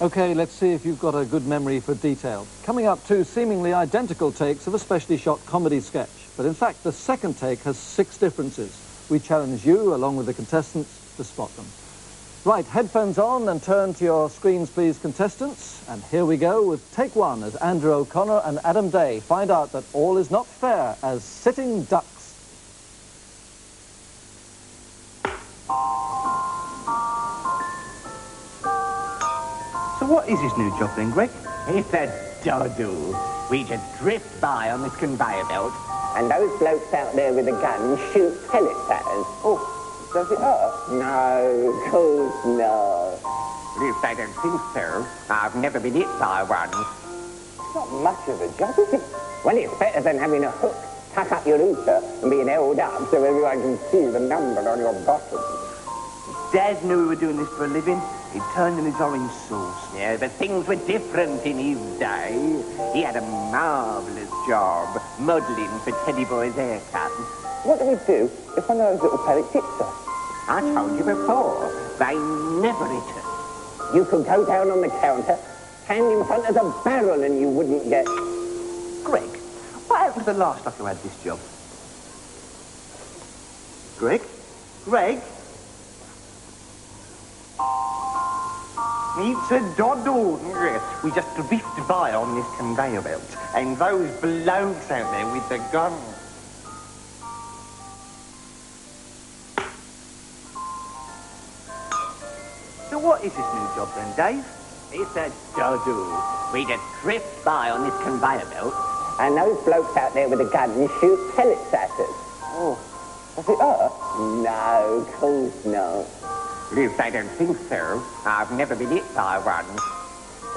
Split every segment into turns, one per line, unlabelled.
OK, let's see if you've got a good memory for detail. Coming up, two seemingly identical takes of a specially shot comedy sketch. But in fact, the second take has 6 differences. We challenge you, along with the contestants, to spot them. Right, headphones on and turn to your screens, please, contestants. And here we go with take 1 as Andrew O'Connor and Adam Day find out that all is not fair as sitting ducks.
So what is his new job then, Greg?
It's a doddle. We just drift by on this conveyor belt, and those blokes out there with a gun shoot pellets at us.
Oh, does it hurt?
No, of course not. At least I don't think so. I've never been hit by one.
It's not much of a job, is it?
Well, it's better than having a hook tuck up your hooter and being held up so everyone can see the number on your bottom.
Dad knew we were doing this for a living. He turned in his orange sauce.
Yeah, but things were different in his day. He had a marvellous job modelling for Teddy Boy's haircut.
What do we do if one of those little pellets hits us?
I told you before, they never hit us. You could go down on the counter, hand in front of the barrel, and you wouldn't get...
Greg, what happened to the last time you had this job? Greg? Greg? It's a doddle. We just drifted by on this conveyor belt, and those blokes out there with the guns. So what is this new job then, Dave?
It's a doddle. We just drift by on this conveyor belt, and those blokes out there with a gun shoot pellets at us.
Oh, does it hurt?
No, of course not. At least I don't think so. I've never been hit by one.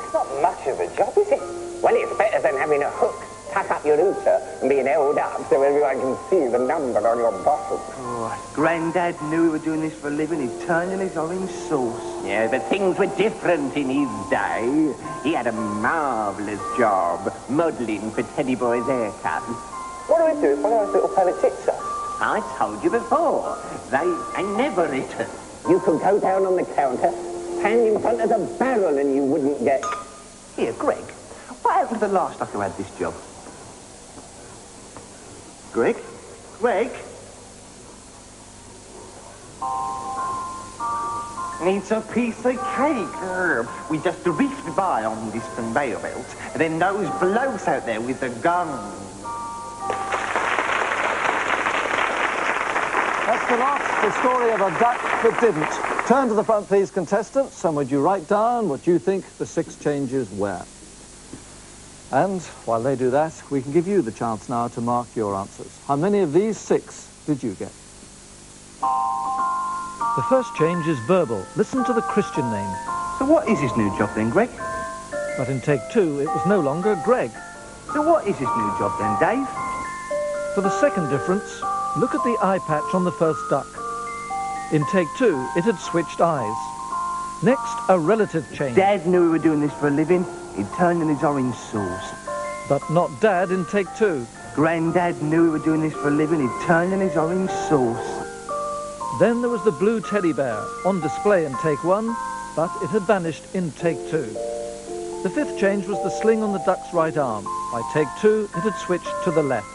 It's not much of a job, is it?
Well, it's better than having a hook tuck up your hooter and being held up so everyone can see the number on your bottom.
Oh, Grandad knew we were doing this for a living. He turned in his orange sauce.
Yeah, but things were different in his day. He had a marvellous job modelling for Teddy Boy's haircut.
What do we do if one of those little pellets hits us?
I told you before, they never hit us. You could go down on the counter, hand in front of the barrel, and you wouldn't get...
Here, Greg, what happened to the last time you had this job? Greg? Greg? It's a piece of cake. We just drifted by on this conveyor belt, and then those blokes out there with the guns.
That's the story of a duck that didn't. Turn to the front, please, contestants, and would you write down what you think the 6 changes were? And while they do that, we can give you the chance now to mark your answers. How many of these 6 did you get? The first change is verbal. Listen to the Christian name.
So what is his new job then, Greg?
But in take 2, it was no longer Greg.
So what is his new job then, Dave?
For the second difference, look at the eye patch on the first duck. In take 2, it had switched eyes. Next, a relative change.
Dad knew we were doing this for a living. He turned in his orange sauce.
But not Dad in take 2.
Grandad knew we were doing this for a living. He turned in his orange sauce.
Then there was the blue teddy bear, on display in take 1, but it had vanished in take 2. The 5th change was the sling on the duck's right arm. By take 2, it had switched to the left.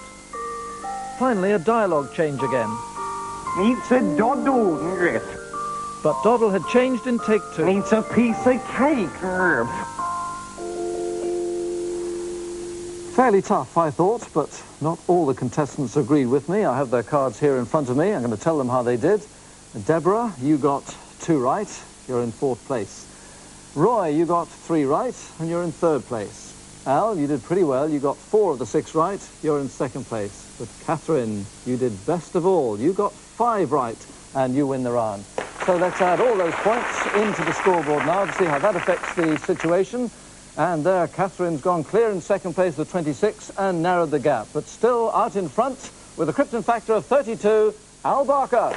Finally, a dialogue change again.
It's a doddle.
But Doddle had changed in take 2.
It's a piece of cake.
Fairly tough, I thought, but not all the contestants agreed with me. I have their cards here in front of me. I'm going to tell them how they did. Deborah, you got 2 right. You're in 4th place. Roy, you got 3 right, and you're in 3rd place. Al, you did pretty well. You got 4 of the 6 right. You're in 2nd place. But Catherine, you did best of all. You got 5 right, and you win the round. So let's add all those points into the scoreboard now to see how that affects the situation. And there, Catherine's gone clear in 2nd place with 26 and narrowed the gap. But still out in front with a Krypton factor of 32, Al Barker.